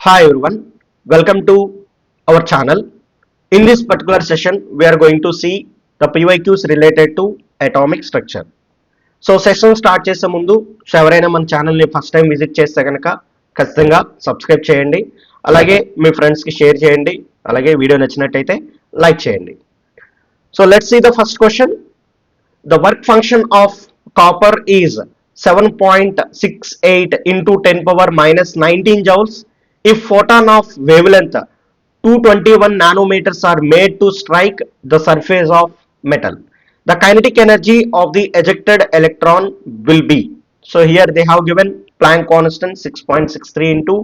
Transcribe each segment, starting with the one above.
Hi everyone, welcome to our channel. In this particular session, we are going to see the PYQs related to atomic structure. So session start చేసే ముందు ఎవరైనా మన ఛానల్ని first time visit చేస్తే కనుక ఖచ్చితంగా subscribe చేయండి, అలాగే మీ ఫ్రెండ్స్కి షేర్ చేయండి, అలాగే వీడియో నచ్చినట్టయితే లైక్ చేయండి. So let's see the first question. The work function of copper is 7.68 into 10 power minus 19 joules if photon of wavelength 221 nanometers are made to strike the surface of metal. The kinetic energy of the ejected electron will be. So here they have given Planck constant 6.63 into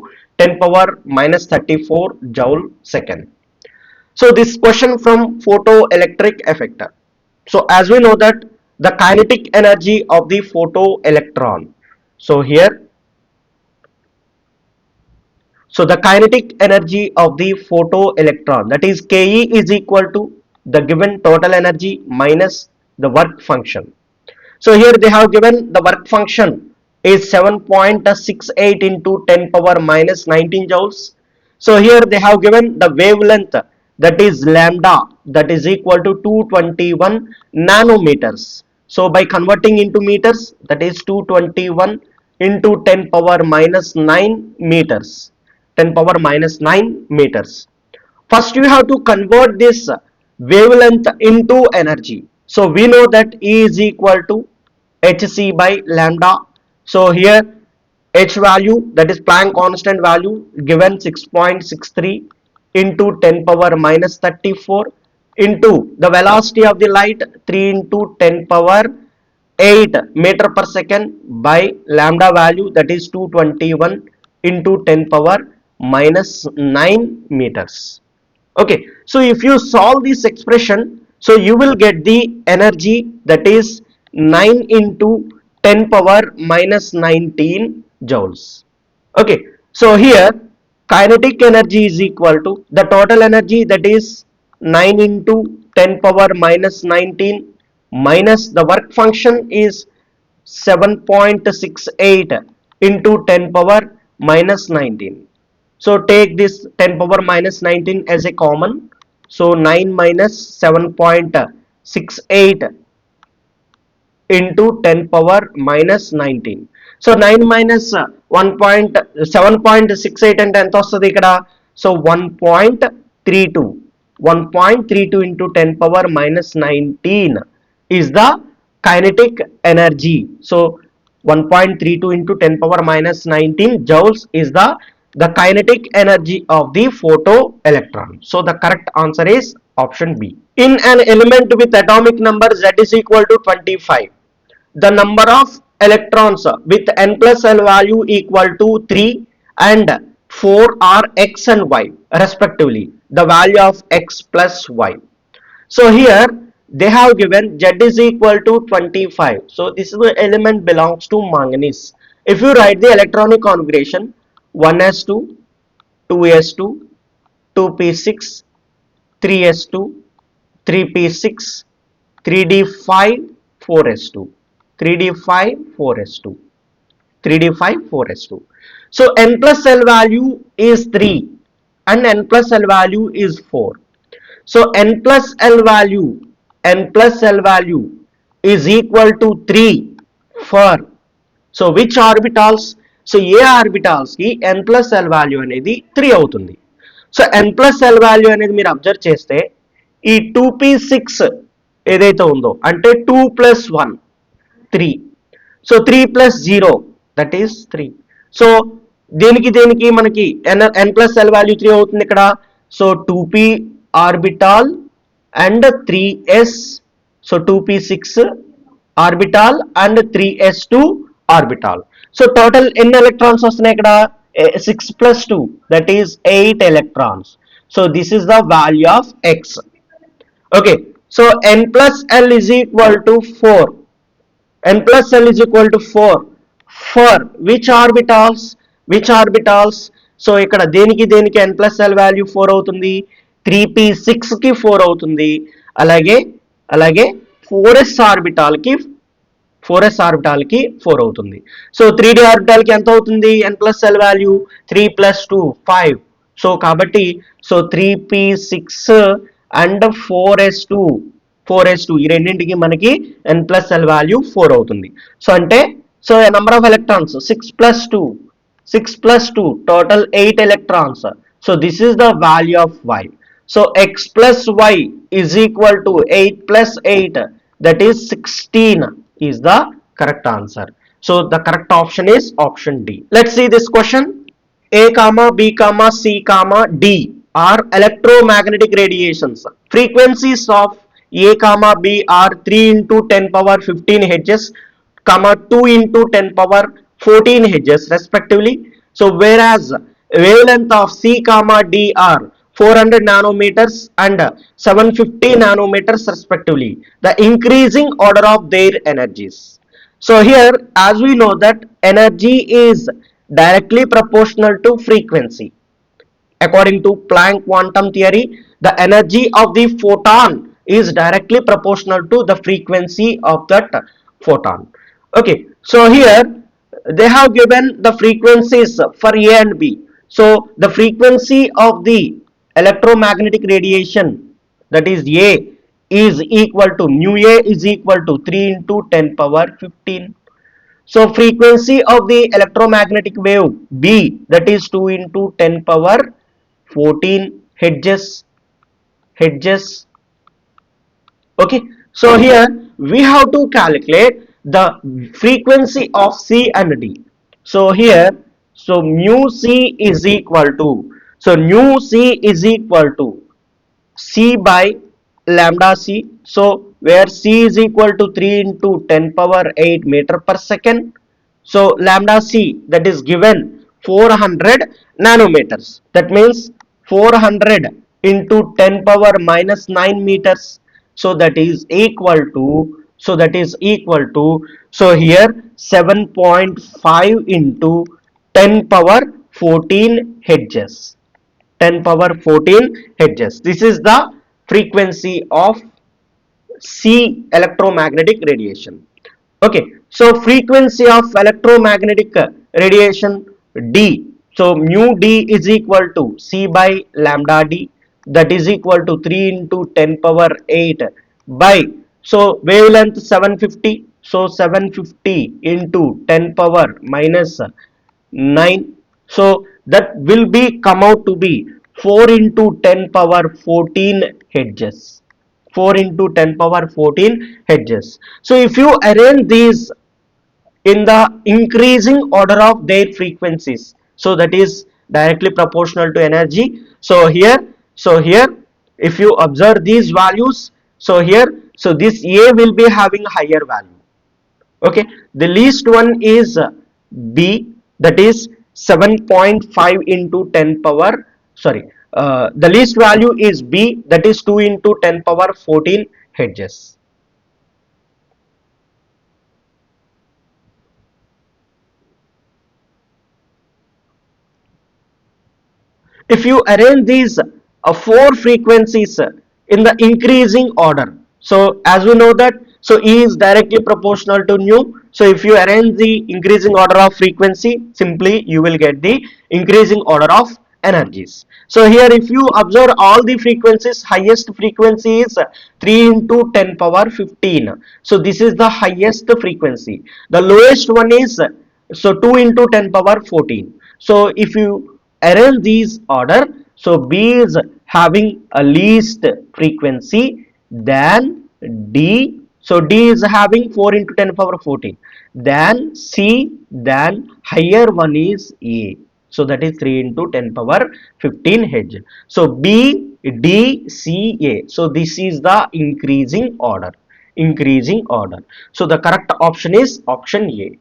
10 power minus 34 joule second. So this question from photoelectric effect. So as we know that the kinetic energy of the photoelectron. So here, so the kinetic energy of the photoelectron, that is Ke is equal to the given total energy minus the work function. So here they have given the work function is 7.68 into 10 power minus 19 joules. So here they have given the wavelength, that is lambda, that is equal to 221 nanometers. So by converting into meters, that is 221 into 10 power minus 9 meters. 10 power minus 9 meters. First you have to convert this wavelength into energy. So we know that E is equal to hc by lambda. So here h value, that is Planck constant value, given 6.63 into 10 power minus 34 into the velocity of the light 3 into 10 power 8 meter per second by lambda value, that is 221 into 10 power minus 9 meters. Okay, so if you solve this expression, so you will get the energy, that is 9 into 10 power minus 19 joules. Okay, so here kinetic energy is equal to the total energy, that is 9 into 10 power minus 19 minus the work function is 7.68 into 10 power minus 19. So take this 10 power minus 19 as a common. So 9 minus 7.68 into 10 power minus 19. So 9 minus 7.68 and 10th వస్తుంది ఇక్కడ. So 1.32. 1.32 into 10 power minus 19 is the kinetic energy. So 1.32 into 10 power minus 19 joules is the kinetic energy of the photoelectron. So the correct answer is option B. In an element with atomic number Z is equal to 25, the number of electrons with n plus l value equal to 3 and 4 are x and y respectively, the value of x plus y. So here they have given Z is equal to 25. So this is the element belongs to manganese. If you write the electronic configuration, 1s2, 2s2, 2p6, 3s2, 3p6, 3d5, 4s2, 3d5, 4s2, 3d5, 4s2. So n plus l value is 3 and n plus l value is 4. So n plus l value is equal to 3 for, so which orbitals? So A orbitals కి n plus l value అనేది 3 అవుతుంది. So n plus l value అనేది మీరు observe చేస్తే ఈ 2p6 ఏదైతే ఉందో అంటే 2 plus 1 3. So 3 plus 0 that is 3. So దేనికి మనకి n ప్లస్ l వాల్యూ 3 అవుతుంది ఇక్కడ. So 2p orbital and 3s. So 2p6 orbital and 3s2 orbital. So total n electrons వస్తున్నాయి ఇక్కడ 6 plus 2, that is 8 electrons. So this is the value of x. Okay, so n plus l is equal to 4. n plus l is equal to 4 for which orbitals? So ఇక్కడ దేనికి n plus l value 4 అవుతుంది, 3p6 కి 4 అవుతుంది, అలాగే 4s orbital కి 4s orbital కి 4 అవుతుంది. So 3d orbital కి ఎంత అవుతుంది? n plus l value 3 plus 2 5. So కాబట్టి సో 3p6 అండ్ 4s2 ఈ రెండింటికి మనకి n ప్లస్ l వాల్యూ 4 అవుతుంది. సో అంటే so number of electrons 6 plus 2 total 8 electrons. So this is the value of y. So x plus y is equal to 8 plus 8, that is 16 is the correct answer. So the correct option is option D. Let's see this question. A comma B comma C comma D are electromagnetic radiations. Frequencies of A comma B are 3 into 10 power 15 Hz, comma 2 into 10 power 14 Hz respectively. So whereas wavelength of C comma D are 400 nanometers and 750 nanometers respectively, the increasing order of their energies. So here, as we know that energy is directly proportional to frequency. According to Planck quantum theory, the energy of the photon is directly proportional to the frequency of that photon. Okay, so here they have given the frequencies for A and B. So the frequency of the electromagnetic radiation, that is A, is equal to mu A is equal to 3 into 10 power 15. So frequency of the electromagnetic wave B, that is 2 into 10 power 14 hertz. Okay, so here we have to calculate the frequency of C and D. So here, so mu C is equal to, so mu C is equal to C by lambda C. So where C is equal to 3 into 10 power 8 meter per second. So lambda C, that is given 400 nanometers. That means 400 into 10 power minus 9 meters. So that is equal to, so here 7.5 into 10 power 14 hertz. 10 power 14 hertz. This is the frequency of C electromagnetic radiation. Okay, so frequency of electromagnetic radiation D. So mu D is equal to C by lambda D, that is equal to 3 into 10 power 8 by, so wavelength 750. So 750 into 10 power minus 9. So that will be come out to be 4 into 10 power 14 hertz. 4 into 10 power 14 hertz. So if you arrange these in the increasing order of their frequencies, so that is directly proportional to energy. So here if you observe these values, so here, so this A will be having higher value. Okay, the least one is B, that is 7.5 into 10 power, sorry, the least value is B, that is 2 into 10 power 14 hertz. If you arrange these four frequencies in the increasing order, so as we know that, so E is directly proportional to nu. So if you arrange the increasing order of frequency, simply you will get the increasing order of energies. So here if you observe all the frequencies, highest frequency is 3 into 10 power 15. So this is the highest frequency. The lowest one is so 2 into 10 power 14. So if you arrange these order, so B is having a least frequency than D. So D is having 4 into 10 power 14. Then C, then higher one is A. So that is 3 into 10 power 15 hertz. So B, D, C, A. So this is the increasing order. So the correct option is option A.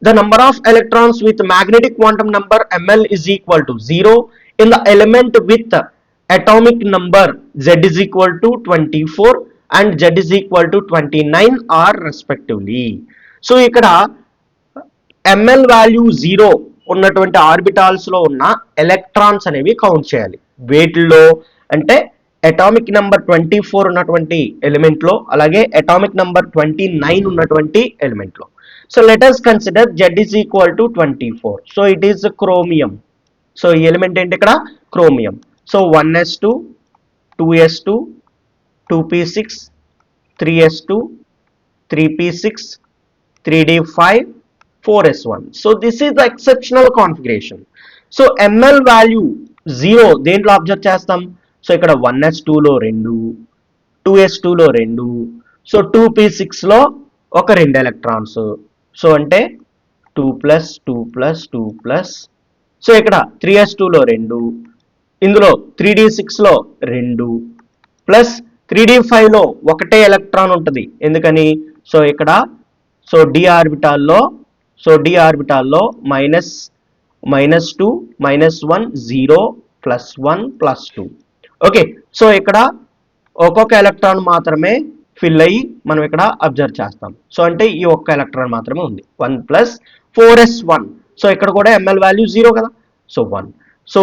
The number of electrons with magnetic quantum number ml is equal to 0 in the element with atomic number Z is equal to 24 and Z is equal to 29 are respectively. So ikkada ml value 0 ఉన్నటువంటి orbitals లో ఉన్న electrons అనేవి count చేయాలి. వేటిల్లో అంటే atomic number 24 ఉన్నటువంటి element లో, అలాగే atomic number 29 ఉన్నటువంటి ఎలిమెంట్ లో. So let us consider Z is equal to 24. So it is chromium. So ఈ ఎలిమెంట్ ఏంటి ఇక్కడ chromium. So 1s2, 2s2, 2p6, 3s2, 3p6, 3d5, 4s1. So this is the exceptional configuration. So ml value 0 దేంట్లో observe చేస్తాం. So ఇక్కడ 1s2లో 2, 2s2లో 2, so 2p6లో ఒక 2 electrons. So అంటే 2 plus 2 plus 2 plus, so ఇక్కడ 3s2లో 2, ఇందులో 3d6లో 2 ప్లస్ 3d5లో ఒకటే ఎలక్ట్రాన్ ఉంటుంది. ఎందుకని సో ఇక్కడ సో డి ఆర్బిటాల్లో minus minus 2 minus 1 0 plus 1 plus 2. Okay, so ఇక్కడ ఒక్కొక్క ఎలక్ట్రాన్ మాత్రమే ఫిల్ అయ్యి మనం ఇక్కడ అబ్జర్వ్ చేస్తాం. సో అంటే ఈ ఒక్క ఎలక్ట్రాన్ మాత్రమే ఉంది. 1 ప్లస్ 4s1. సో ఇక్కడ కూడా ఎంఎల్ వాల్యూ 0 కదా, సో 1. సో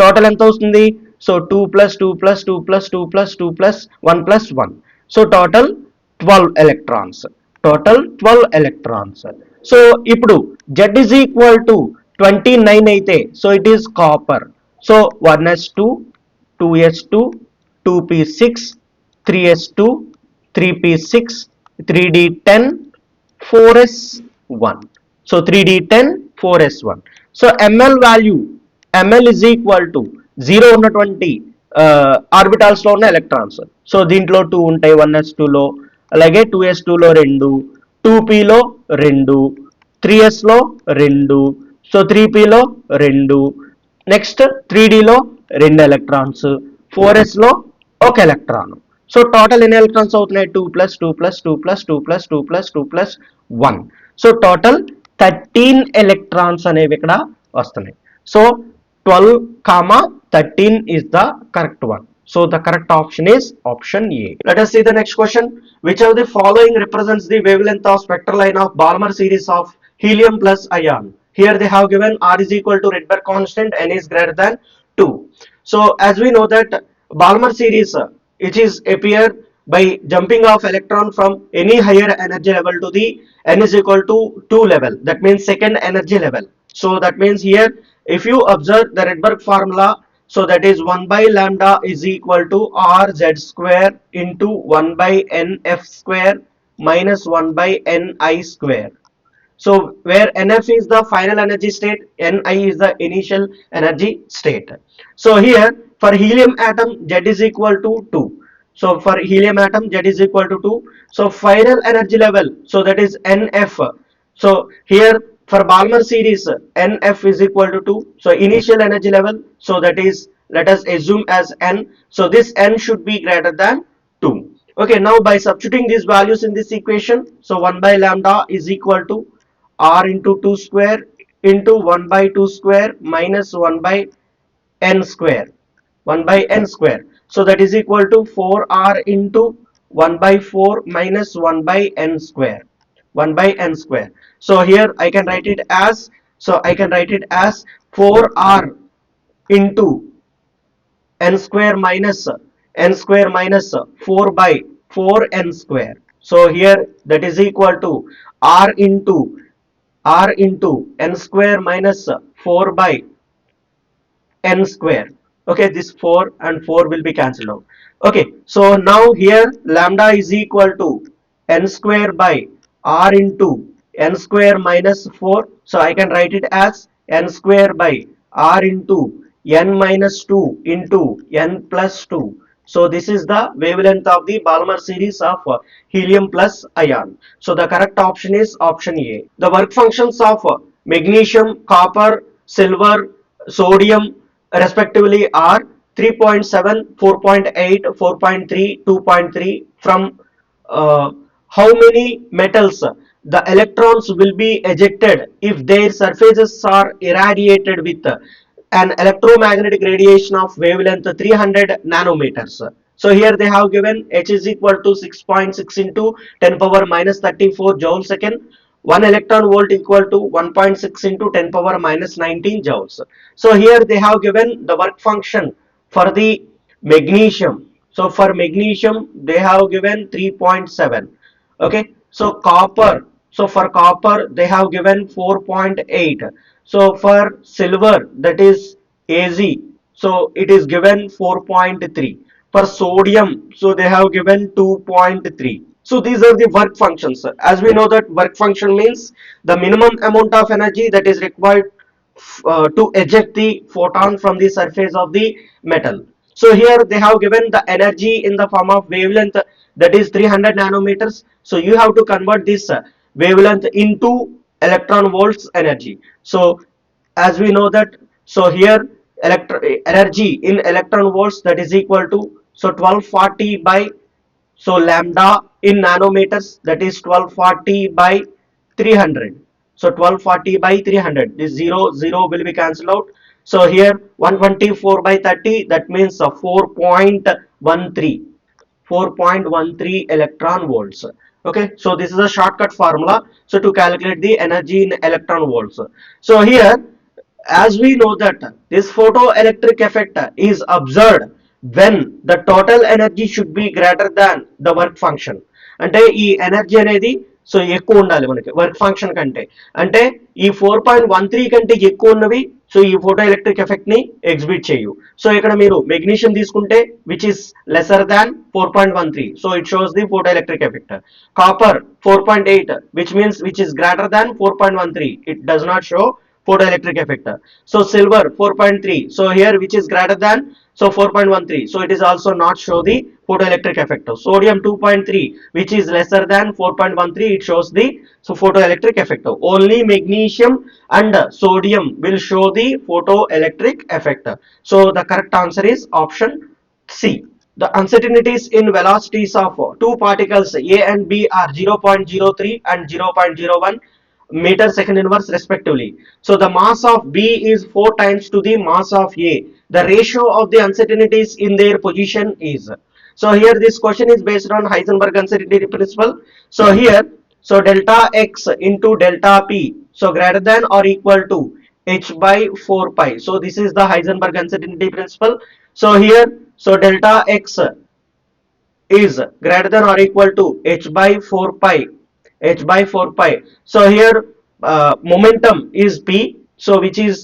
టోటల్ ఎంత వస్తుంది, so 2 plus 2 plus 2 plus 2 plus 2 plus 1 plus 1. So total 12 electrons. So ఇప్పుడు Z is equal to 29 అయితే so it is copper. So 1s2, 2s2, 2p6, 3s2, 3p6, 3d10, 4s1. So 3d10, 4s1. So ml value, ml is equal to 0 ఉన్నటువంటి orbitals లో ఉన్న electrons. So దీంట్లో 2 ఉంటాయి 1s2లో, అలాగే 2s2లో 2, 2pలో 2, 3sలో 2, so 3pలో 2, next 3dలో 2 electrons, 4sలో ఒక electron. So total ఎన్ని electrons అవుతున్నాయి, 2 plus 2 plus 2 plus 2 plus 2 plus 2 plus 1. So total 13 electrons అనేవి ఇక్కడ వస్తున్నాయి. So 12, 13 is the correct one. So the correct option is option A. Let us see the next question. Which of the following represents the wavelength of spectral line of Balmer series of helium plus ion? Here they have given R is equal to Rydberg constant, N is greater than 2. So as we know that Balmer series it is appear by jumping of electron from any higher energy level to the N is equal to 2 level. That means second energy level. So that means here if you observe the Rydberg formula, so that is 1 by lambda is equal to rz square into 1 by nf square minus 1 by ni square. So where nf is the final energy state, ni is the initial energy state. So here for helium atom Z is equal to 2. So for helium atom Z is equal to 2. So final energy level, so that is nf. So here for Balmer series nf is equal to 2. So initial energy level, so that is, let us assume as n. So this n should be greater than 2. Okay, now by substituting these values in this equation, so 1 by lambda is equal to r into 2 square into 1 by 2 square minus 1 by n square, 1 by n square. So that is equal to 4r into 1 by 4 minus 1 by n square, 1 by n square. So here I can write it as, so I can write it as 4r into n square minus 4 by 4 n square. So here that is equal to r into n square minus 4 by n square. Okay, this 4 and 4 will be cancelled out. Okay, so now here lambda is equal to n square by r into n square minus 4. So I can write it as n square by r into n minus 2 into n plus 2. So this is the wavelength of the Balmer series of helium plus ion. So the correct option is option A. The work functions of magnesium, copper, silver, sodium respectively are 3.7, 4.8, 4.3, 2.3. From how many metals the electrons will be ejected if their surfaces are irradiated with an electromagnetic radiation of wavelength 300 nanometers. So here they have given H is equal to 6.6 into 10 power minus 34 joule second. 1 electron volt equal to 1.6 into 10 power minus 19 joules. So here they have given the work function for the magnesium. So for magnesium they have given 3.7. Okay, so copper So for copper they have given 4.8. So for silver, that is Az, so it is given 4.3. For sodium, so they have given 2.3. So these are the work functions. As we know that work function means the minimum amount of energy that is required to eject the photon from the surface of the metal. So here they have given the energy in the form of wavelength, that is 300 nanometers. So you have to convert this wavelength into electron volts energy. So as we know that, so here energy in electron volts, that is equal to, so 1240 by, so lambda in nanometers, that is 1240 by 300. So 1240 by 300, this 0 will be cancelled out. So here 124 by 30, that means 4.13, 4.13 electron volts. Okay, so this is a shortcut formula, so to calculate the energy in electron volts. So here, as we know that this photoelectric effect is observed when the total energy should be greater than the work function. అంటే ఈ energy అనేది so ఎక్కువ ఉండాలి మనకి work function కంటే. అంటే ఈ 4.13 కంటే ఎక్కువ ఉన్నవి సో ఈ ఫోటో ఎలక్ట్రిక్ ఎఫెక్ట్ ని ఎగ్జిబిట్ చేయు. సో ఇక్కడ మీరు మెగ్నీషియం తీసుకుంటే which is lesser than 4.13, so it shows the photo electric effect. Copper 4.8, which means which is greater than 4.13, it does not show photoelectric effect. So silver 4.3, so here which is greater than, so 4.13, so it is also not show the photoelectric effect. Sodium 2.3, which is lesser than 4.13, it shows the so photoelectric effect. Only magnesium and sodium will show the photoelectric effect. So the correct answer is option C. The uncertainties in velocities of two particles A and B are 0.03 and 0.01 meter second inverse respectively. So the mass of B is 4 times to the mass of A. The ratio of the uncertainties in their position is. So here this question is based on Heisenberg uncertainty principle. So here, so delta x into delta p, so greater than or equal to h by 4 pi. So this is the Heisenberg uncertainty principle. So here, so delta x is greater than or equal to h by 4 pi, h by 4 pi. So here momentum is p, so which is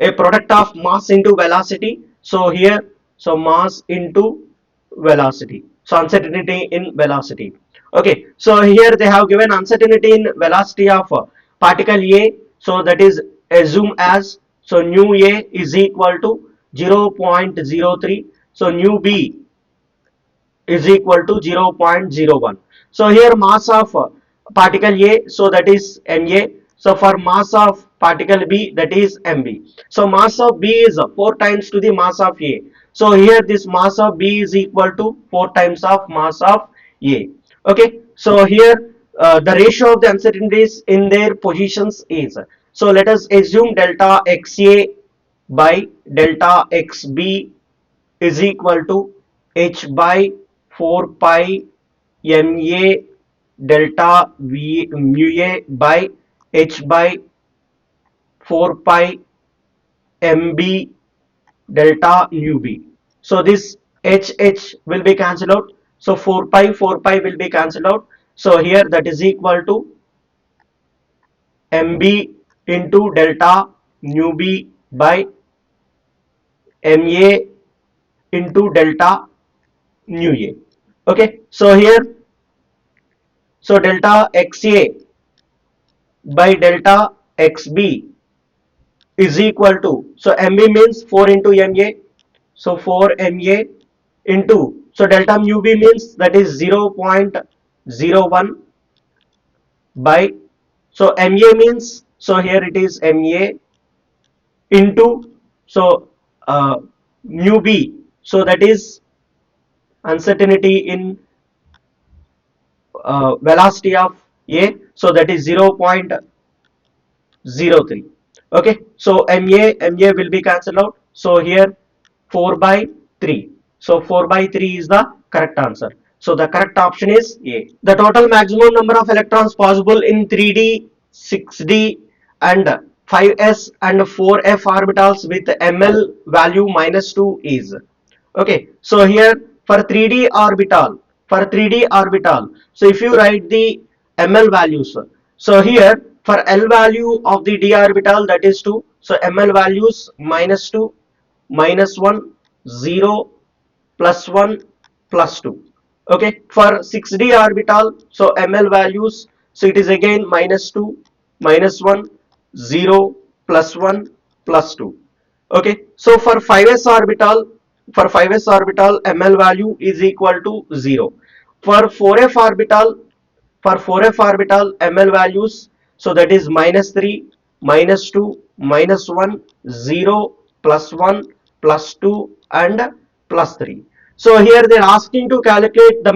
a product of mass into velocity. So here, so mass into velocity, so uncertainty in velocity. Okay, so here they have given uncertainty in velocity of particle A, so that is assume as, so nu A is equal to 0.03, so nu B is equal to 0.01. So here mass of particle A, so that is Ma. So for mass of particle B, that is Mb. So mass of B is 4 times to the mass of A. So here this mass of B is equal to 4 times of mass of A. Okay, so here the ratio of the uncertainties in their positions is, so let us assume delta XA by delta XB is equal to h by 4 pi ma delta v mu a by h by 4 pi mb delta nu b. So this h will be cancelled out, so 4 pi will be cancelled out. So here that is equal to mb into delta nu b by ma into delta nu a. Okay, so here, so delta xa by delta xb is equal to, so mb means 4 into ma, so 4 ma into, so delta mu b means that is 0.01 by, so ma means, so here it is ma into, so mu b, so that is uncertainty in velocity of a, so that is 0.03. Okay, so ma will be cancelled out. So here 4 by 3, so 4 by 3 is the correct answer. So the correct option is A. The total maximum number of electrons possible in 3d, 6d and 5s and 4f orbitals with ml value minus 2 is. Okay, so here for 3d orbital, for 3d orbital, so if you write the ml values, So here for L value of the d orbital, that is 2. So Ml values minus 2, minus 1, 0, plus 1, plus 2. Okay, for 6d orbital, so Ml values, so it is again minus 2, minus 1, 0, plus 1, plus 2. Okay, so for 5s orbital, Ml value is equal to 0. For 4f orbital, Ml values, so that is minus 3, minus 2, minus 1, 0, plus 1, plus 2 and plus 3. So here they are asking to calculate the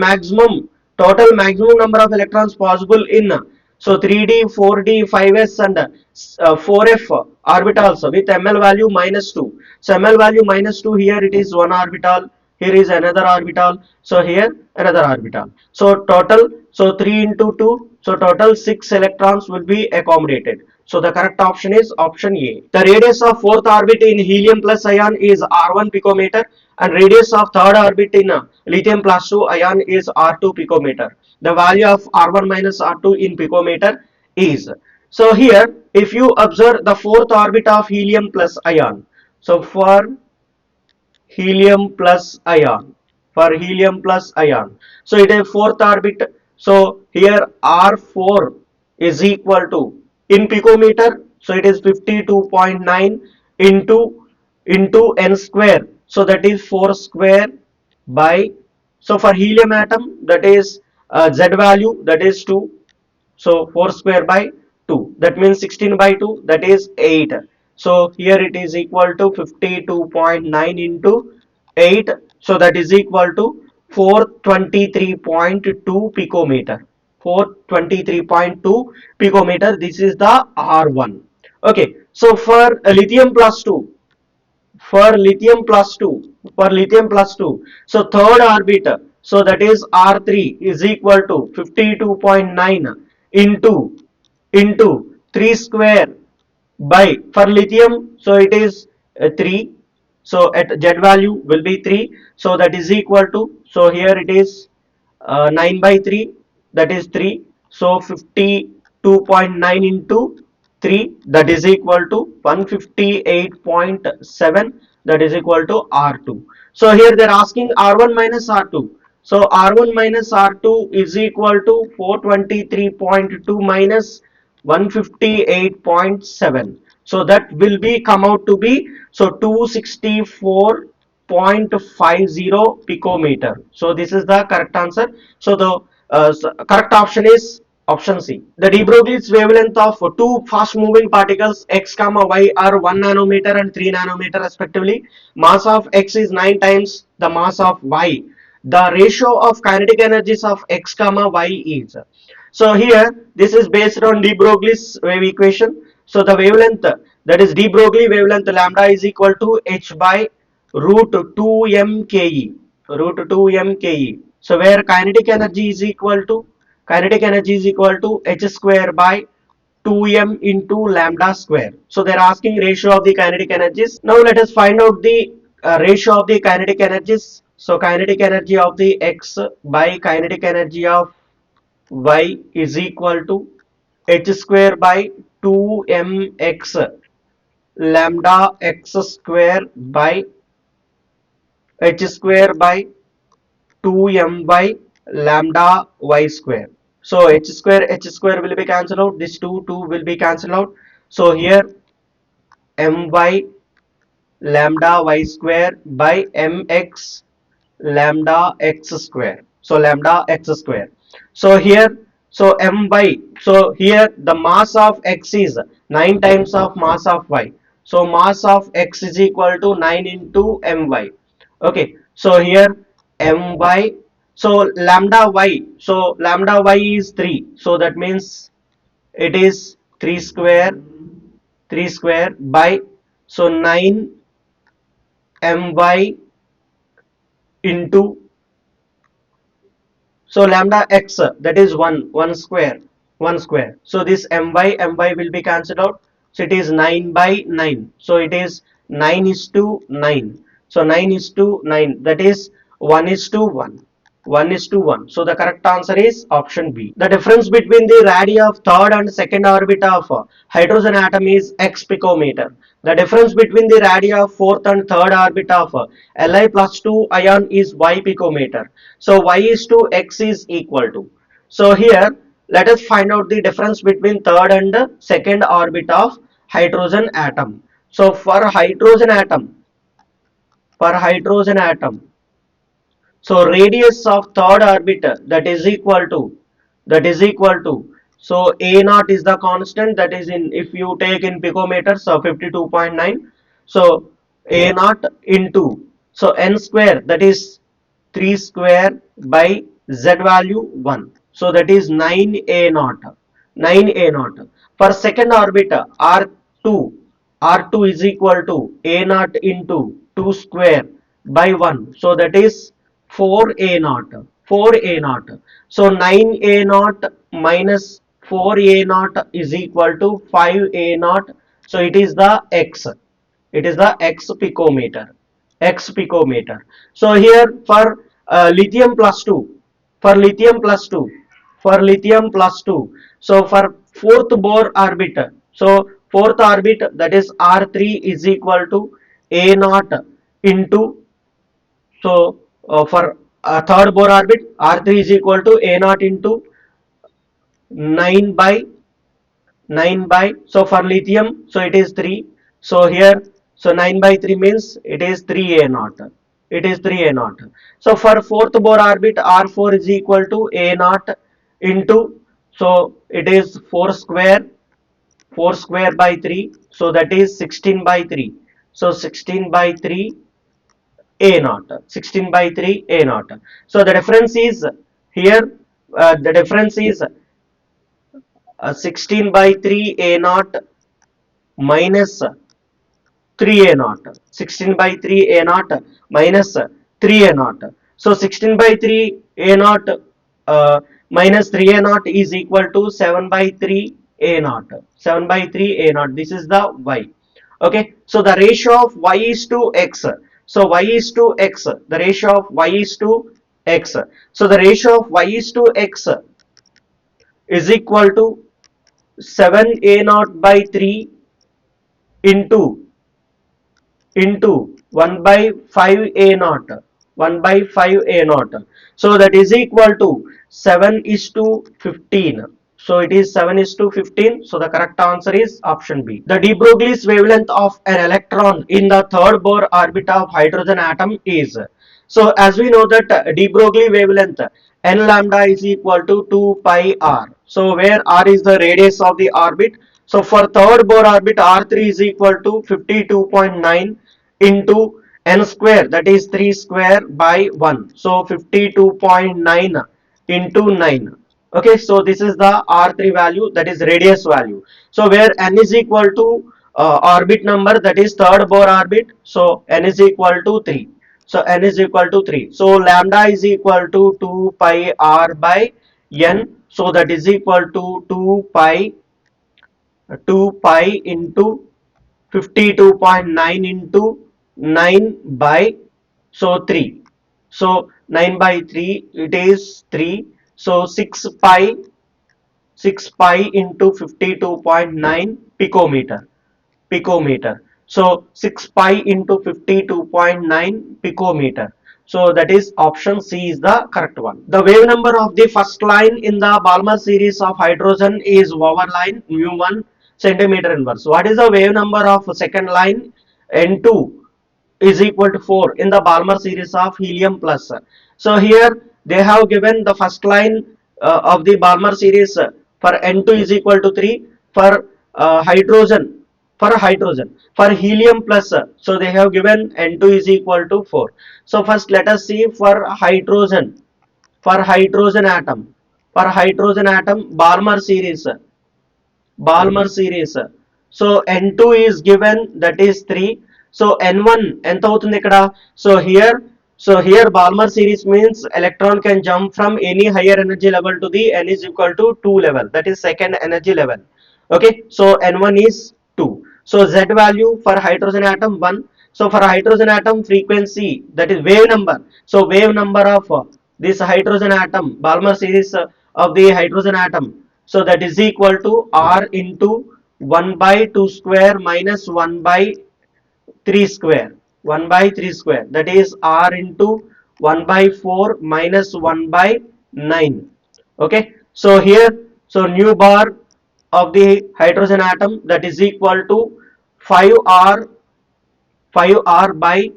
total maximum number of electrons possible in, so 3d, 4d, 5s and 4f orbitals with Ml value minus 2. So Ml value minus 2, here it is one orbital, here is another orbital, so here another orbital. So total, so 3 into 2, so total 6 electrons will be accommodated. So the correct option is option A. The radius of fourth orbit in helium plus ion is R1 picometer, and radius of third orbit in lithium plus 2 ion is R2 picometer. The value of R1 minus R2 in picometer is. So here, if you observe the fourth orbit of helium plus ion, so helium plus ion for helium plus ion, so it is fourth orbit. So here R4 is equal to, in picometer, so it is 52.9 into n square, so that is 4 square by, so for helium atom, that is z value, that is 2, so 4 square by 2, that means 16 by 2, that is 8. So here it is equal to 52.9 into 8, so that is equal to 423.2 picometer. 423.2 picometer, this is the R1. Okay, so for lithium plus 2, so third orbit, so that is R3 is equal to 52.9 into 3 square by, for lithium, so it is 3, so at z value will be 3, so that is equal to, so here it is 9 by 3, that is 3, so 52.9 into 3, that is equal to 158.7, that is equal to R2. So here they are asking R1 minus R2. So R1 minus R2 is equal to 423.2 minus 158.7. So that will be come out to be, so 264.50 picometer. So this is the correct answer. So the correct option is option C. The de Broglie's wavelength of two fast moving particles x comma y are 1 nanometer and 3 nanometer respectively. Mass of x is 9 times the mass of y. The ratio of kinetic energies of x comma y is. So here this is based on de Broglie's wave equation. So the wavelength, that is de Broglie wavelength lambda is equal to h by root 2m ke, root 2m ke. So where kinetic energy is equal to h square by 2m into lambda square. So they're asking ratio of the kinetic energies. Now let us find out the ratio of the kinetic energies. So kinetic energy of the x by kinetic energy of y is equal to h square by 2mx lambda x square by h square by 2my lambda y square. So h square will be cancelled out, this 2 will be cancelled out. So here my lambda y square by mx lambda x square, so lambda x square. So here, so my, so here the mass of x is 9 times of mass of y, so mass of x is equal to 9 into my. Okay, so here my, so lambda y is 3, so that means it is 3 square by, so 9 my into, so lambda x, that is 1 square, 1 square. So this my will be cancelled out. So it is 9 by 9. So it is 9 is to 9. So 9 is to 9, that is 1 is to 1. 1 is to 1. So the correct answer is option B. The difference between the radii of third and second orbit of hydrogen atom is x picometer. The difference between the radii of fourth and third orbit of Li plus 2 ion is y picometer. So y is to x is equal to. So here let us find out the difference between third and second orbit of hydrogen atom. So for hydrogen atom, so radius of third orbit that is equal to so a naught is the constant, that is in, if you take in picometers, so 52.9. So a naught into, so n square, that is 3 square by z value 1. So that is 9 a naught. 9 a naught. For second orbit R2, R2 is equal to a naught into 2 square by 1. So that is 4 a naught. 4 a naught. So 9 a naught minus 4 a naught is equal to 5 a naught. So it is the x. It is the x picometer. X picometer. So here for lithium plus 2, for lithium plus 2, for lithium plus 2. So for fourth Bohr orbit, so fourth orbit, that is R3 is equal to a naught into, so for third Bohr orbit, R3 is equal to a naught into 9 by 9 by, so for lithium, so it is 3. So here, so 9 by 3 means it is 3 a naught. It is 3 a naught. So for fourth Bohr orbit, R4 is equal to a naught into, so it is 4 square, 4 square by 3, so that is 16 by 3. So 16 by 3 a naught, 16 by 3 a naught. So the difference is here, the difference is 16 by 3 a naught minus 3 a naught. 16 by 3 a naught minus 3 a naught. So 16 by 3 a naught minus 3 a naught is equal to 7 by 3 a naught. 7 by 3 a naught. This is the y. Okay. So the ratio of y is to x. So y is to x. The ratio of y is to x. So the ratio of y is to x is equal to 7 a naught by 3 into 1 by 5 a naught, 1 by 5 a naught. So that is equal to 7 is to 15. So it is 7 is to 15. So the correct answer is option B. The de Broglie's wavelength of an electron in the third Bohr orbit of hydrogen atom is, so as we know that de Broglie wavelength n lambda is equal to 2 pi r. So where r is the radius of the orbit. So for third Bohr orbit, R3 is equal to 52.9 into n square, that is 3 square by 1. So 52.9 into 9. Okay, so this is the R3 value, that is radius value. So where n is equal to orbit number, that is third Bohr orbit. So n is equal to 3. So n is equal to 3. So lambda is equal to 2 pi r by n. So that is equal to 2 pi into 52.9 into 9 by, so 3. So 9 by 3, it is 3. So 6 pi into 52.9 picometer. Picometer. So 6 pi into 52.9 picometer. So that is option C is the correct one. The wave number of the first line in the Balmer series of hydrogen is over line mu1 centimeter inverse. What is the wave number of second line? N2 is equal to 4 in the Balmer series of helium plus. So here they have given the first line of the Balmer series for N2 is equal to 3, for hydrogen, for helium plus, so they have given N2 is equal to 4. So first let us see for hydrogen, for hydrogen atom, for hydrogen atom Balmer series. So N2 is given, that is 3. So N1 ఎంత అవుతుంది ఇక్కడ? So here Balmer series means electron can jump from any higher energy level to the n is equal to 2 level, that is second energy level. Okay, so N1 is 2. So Z value for hydrogen atom 1. So for hydrogen atom frequency, that is wave number. So wave number of this hydrogen atom, Balmer series of the hydrogen atom. So that is equal to R into 1 by 2 square minus 1 by 3 square. 1 by 3 square, that is R into 1 by 4 minus 1 by 9. Okay. So here, so nu bar of the hydrogen atom, that is equal to 5R 5R by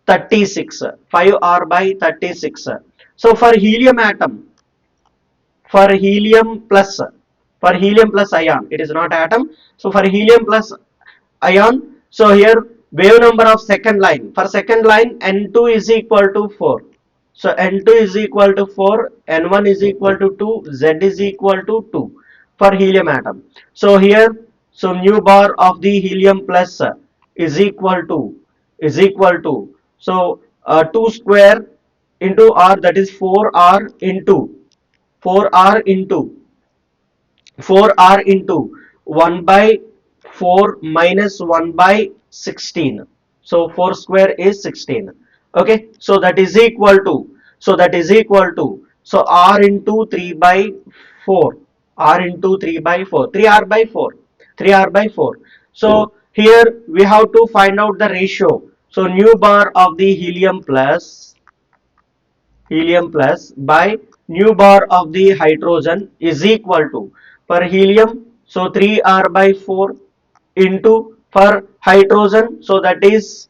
36, 5R by 36. So for helium atom, for helium plus for helium plus ion, it is not atom. So for helium plus ion, so here wave number of second line, for second line n2 is equal to 4. So n2 is equal to 4, n1 is equal to 2, z is equal to 2 for helium atom. So here, so nu bar of the helium plus is equal to so 2 square into r, that is 4r into 4r into 4r into 1 by 4 minus 1 by 16. So 4 square is 16. Okay. So that is equal to, so r into 3 by 4, r into 3 by 4, 3r by 4, 3r by 4. So here we have to find out the ratio. So nu bar of the helium plus by nu bar of the hydrogen is equal to, for helium, so 3r by 4 into, for hydrogen, so that is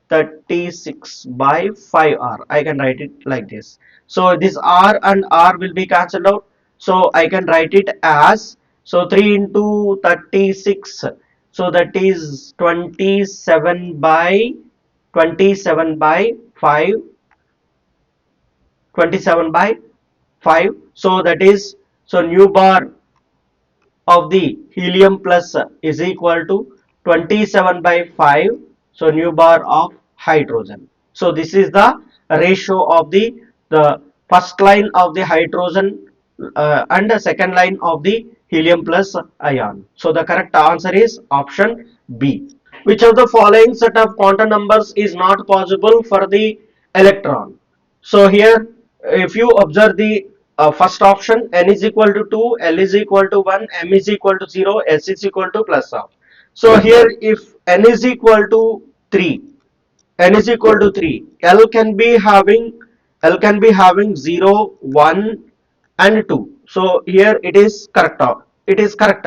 36 by 5r. I can write it like this. So this r and r will be cancelled out, so I can write it as, so 3 into 36, so that is 27 by 5, 27 by 5. So that is, so nu bar of the helium plus is equal to 27 by 5, so nu bar of hydrogen. So this is the ratio of the first line of the hydrogen and the second line of the helium plus ion. So the correct answer is option B. Which of the following set of quantum numbers is not possible for the electron? So here, if you observe the first option, n is equal to 2, l is equal to 1, m is equal to 0, s is equal to plus of. So here, if n is equal to 3, n is equal to 3, l can be having 0, 1 and 2. So here it is correct. It is correct.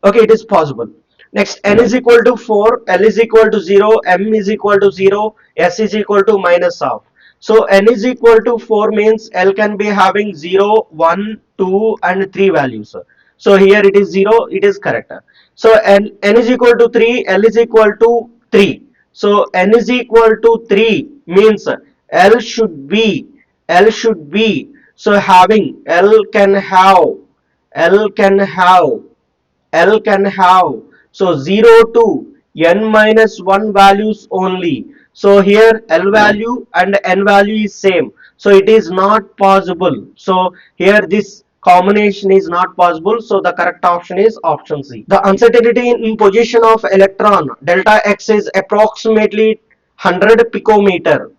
Okay, it is possible. Next, n is equal to 4, l is equal to 0, m is equal to 0, s is equal to minus of. So n is equal to 4 means l can be having 0, 1, 2 and 3 values. So here it is 0, it is correct. So n is equal to 3, l is equal to 3. So n is equal to 3 means l should be, so having, l can have L can have, so 0 to n minus 1 values only. So here L value and n value is same. So it is not possible. So here this combination is not possible. So the correct option is option C. The uncertainty in position of electron delta X is approximately 100 picometer.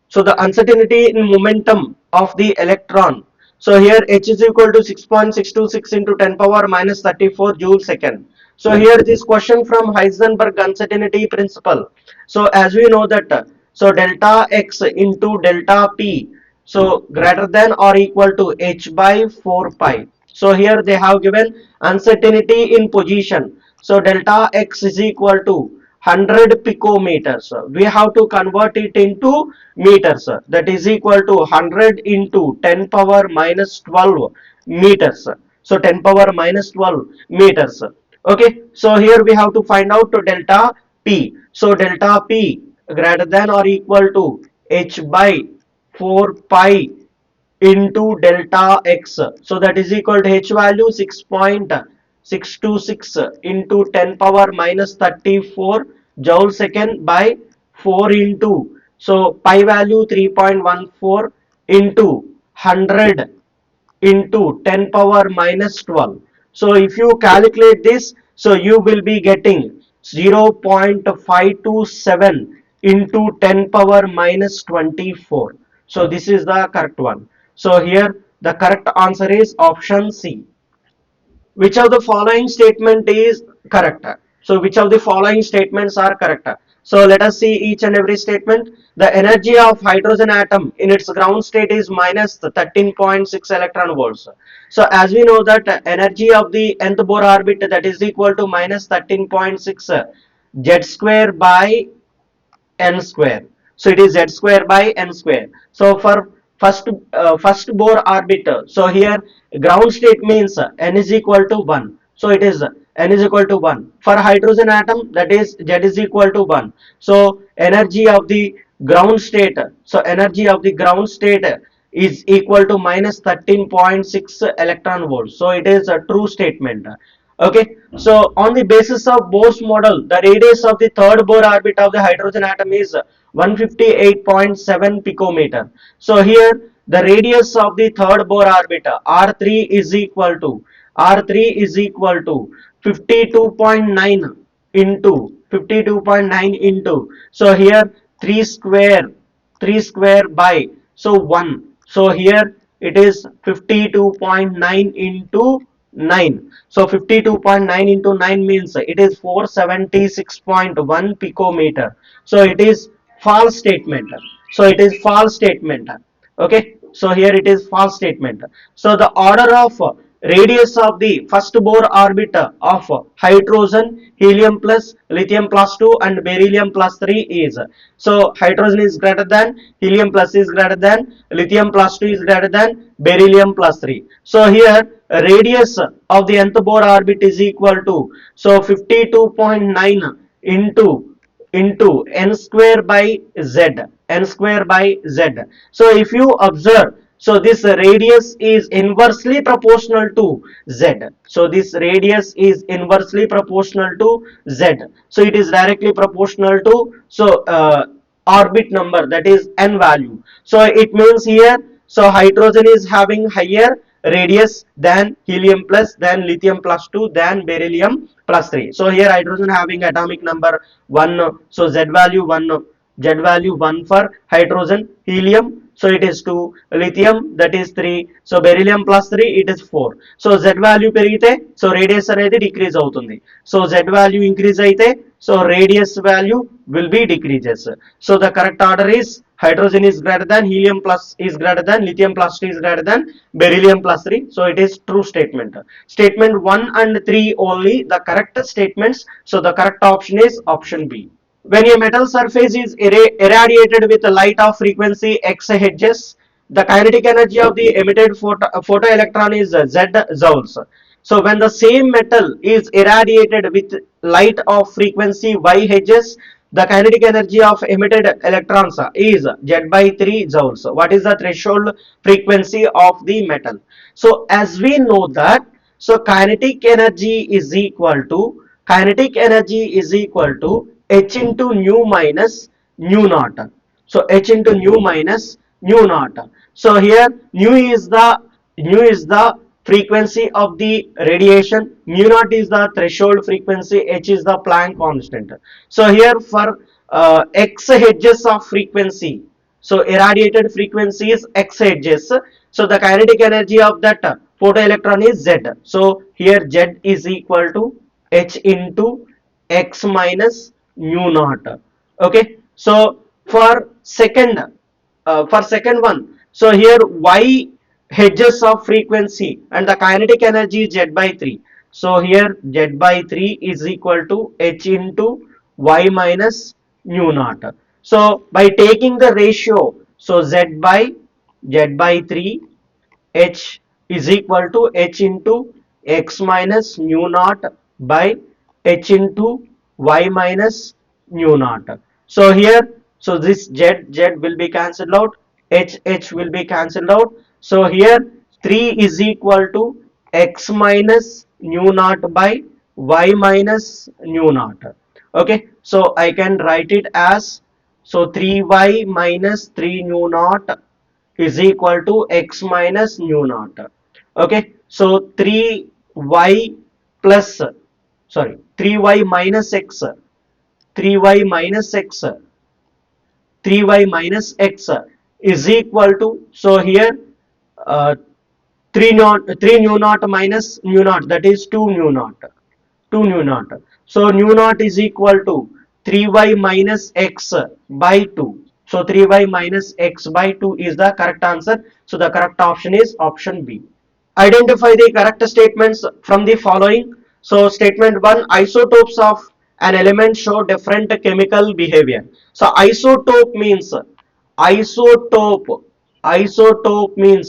So the uncertainty in momentum of the electron. So here H is equal to 6.626 into 10 power minus 34 joule second. So here this question from Heisenberg uncertainty principle. So as we know that, so delta X into delta P, so greater than or equal to H by 4 pi. So here they have given uncertainty in position. So delta X is equal to 100 picometers. We have to convert it into meters. That is equal to 100 into 10 power minus 12 meters. So 10 power minus 12 meters. Okay. So here we have to find out delta P. So delta P greater than or equal to H by 4 pi into delta x. So that is equal to h value 6.626 into 10 power minus 34 joule second by 4 into, so pi value 3.14 into 100 into 10 power minus 12. So if you calculate this, so you will be getting 0.527 into 10 power minus 24. So this is the correct one. So here the correct answer is option C. Which of the following statement is correct? So which of the following statements are correct? So let us see each and every statement. The energy of hydrogen atom in its ground state is minus 13.6 electron volts. So as we know that energy of the nth Bohr orbit, that is equal to minus 13.6 z square by n square. So it is z square by n square. So for first Bohr orbit, so here ground state means n is equal to 1. So it is n is equal to 1. For hydrogen atom, that is z is equal to 1. So energy of the ground state, so energy of the ground state is equal to minus 13.6 electron volts. So it is a true statement. Okay, so on the basis of Bohr's model, the radius of the third Bohr orbit of the hydrogen atom is 158.7 picometer. So here the radius of the third Bohr orbit R3 is equal to R3 is equal to 52.9 into 52.9 into, so here 3 square 3 square by, so 1, so here it is 52.9 into 9. So 52.9 into 9 means it is 476.1 picometer. So it is false statement. So it is false statement. Okay, so here it is false statement. So the order of radius of the first Bohr orbit of hydrogen, helium plus, lithium plus 2 and beryllium plus 3 is, so hydrogen is greater than, helium plus is greater than, lithium plus 2 is greater than, beryllium plus 3. So here radius of the nth Bohr orbit is equal to, so 52.9 into n square by z, n square by z. So if you observe, so this radius is inversely proportional to z. So this radius is inversely proportional to z. So it is directly proportional to, so orbit number, that is n value. So it means here, so hydrogen is having higher radius than helium plus, than lithium plus 2, than beryllium plus 3. So here hydrogen having atomic number 1, so z value 1, z value 1 for hydrogen, helium, so it is 2, lithium, that is 3, so beryllium plus 3, it is 4. So z value పెరిగితే, so radius అనేది decrease అవుతుంది. So z value increase అయితే, so radius value will be decreases. So the correct order is hydrogen is greater than, helium plus is greater than, lithium plus 2 is greater than, beryllium plus 3. So it is true statement. Statement 1 and 3 only the correct statements. So the correct option is option B. When a metal surface is irradiated with light of frequency x Hz, the kinetic energy of the emitted photoelectron is Z joules. So when the same metal is irradiated with light of frequency y Hz, the kinetic energy of emitted electrons is Z by 3 joules. What is the threshold frequency of the metal? So as we know that, so kinetic energy is equal to, kinetic energy is equal to h into nu minus nu naught. So h into nu minus nu naught. So here nu is the frequency of the radiation, mu naught is the threshold frequency, h is the Planck constant. So here for x hedges of frequency, so irradiated frequency is x hedges, so the kinetic energy of that photoelectron is z. So here z is equal to h into x minus mu naught. Okay, so for second one, so here y hedges of frequency and the kinetic energy z by 3. So here z by 3 is equal to h into y minus mu naught. So by taking the ratio, so z by 3, h is equal to h into x minus mu naught by h into y minus mu naught. So here, so this z will be cancelled out, h will be cancelled out. So here 3 is equal to x minus mu naught by y minus mu naught. Okay, so I can write it as, so 3y minus 3 mu naught is equal to x minus nu naught. Okay, so 3y plus, sorry, 3y minus x, 3y minus x 3y minus x is equal to, so here uh, 3 nu naught minus nu naught, that is 2 nu naught, 2 nu naught. So nu naught is equal to 3y minus x by 2. So 3y minus x by 2 is the correct answer. So the correct option is option B. Identify the correct statements from the following. So statement 1, isotopes of an element show different chemical behavior. So isotope isotope means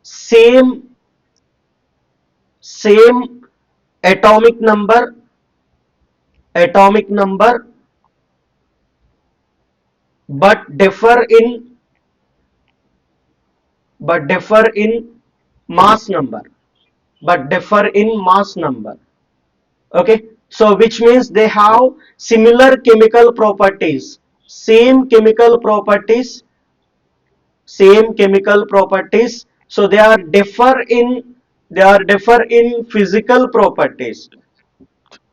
same atomic number atomic number but differ in mass number, okay. So which means they have similar chemical properties, same chemical properties, same chemical properties. So they are differ in physical properties,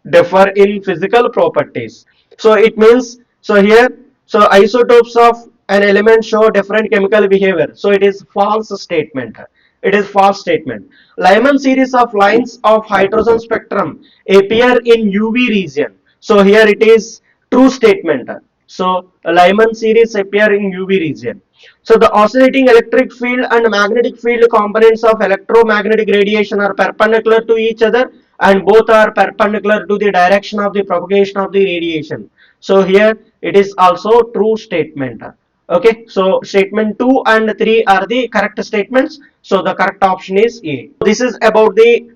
differ in physical properties. So it means, so here, so isotopes of an element show different chemical behavior. So it is false statement. It is false statement. Lyman series of lines of hydrogen spectrum appear in UV region. So here it is true statement. So Lyman series appear in UV region. So the oscillating electric field and magnetic field components of electromagnetic radiation are perpendicular to each other, and both are perpendicular to the direction of the propagation of the radiation. So here it is also true statement. Okay, so statement 2 and 3 are the correct statements. So the correct option is A. This is about the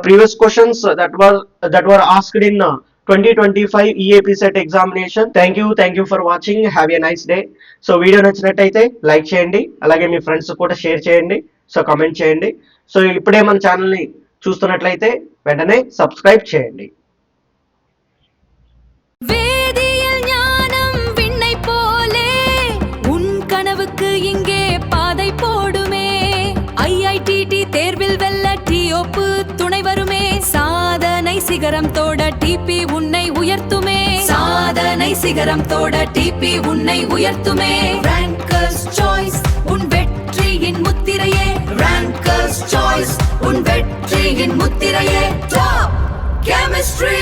previous questions that were asked in 2025 EAP set examination. Thank you for watching. Have a nice day. So video నచ్చినట్టయితే like చేయండి, అలాగే మీ friends కూడా share చేయండి, so comment చేయండి. So ఇప్పుడే మన ఛానల్ని చూస్తున్నట్లయితే వెంటనే సబ్స్క్రైబ్ చేయండి. வேதியியல் ஞானம் விண்ணை போலே உன் கனவுக்கு இங்கே பாதை போடுமே. IIT தேர்வில் வெல்ல டிஓப்பு துணை வருமே. சாதனை சிகரம் தோட டிபி உன்னை உயர்த்துமே. சாதனை சிகரம் தோட டிபி உன்னை உயர்த்துமே. ரேங்கர்ஸ் சாய்ஸ் உன் வெற்றியின் முத்திரையே. ரேங்கர்ஸ் சாய்ஸ் உன் வெற்றியின் முத்திரையே. Top chemistry.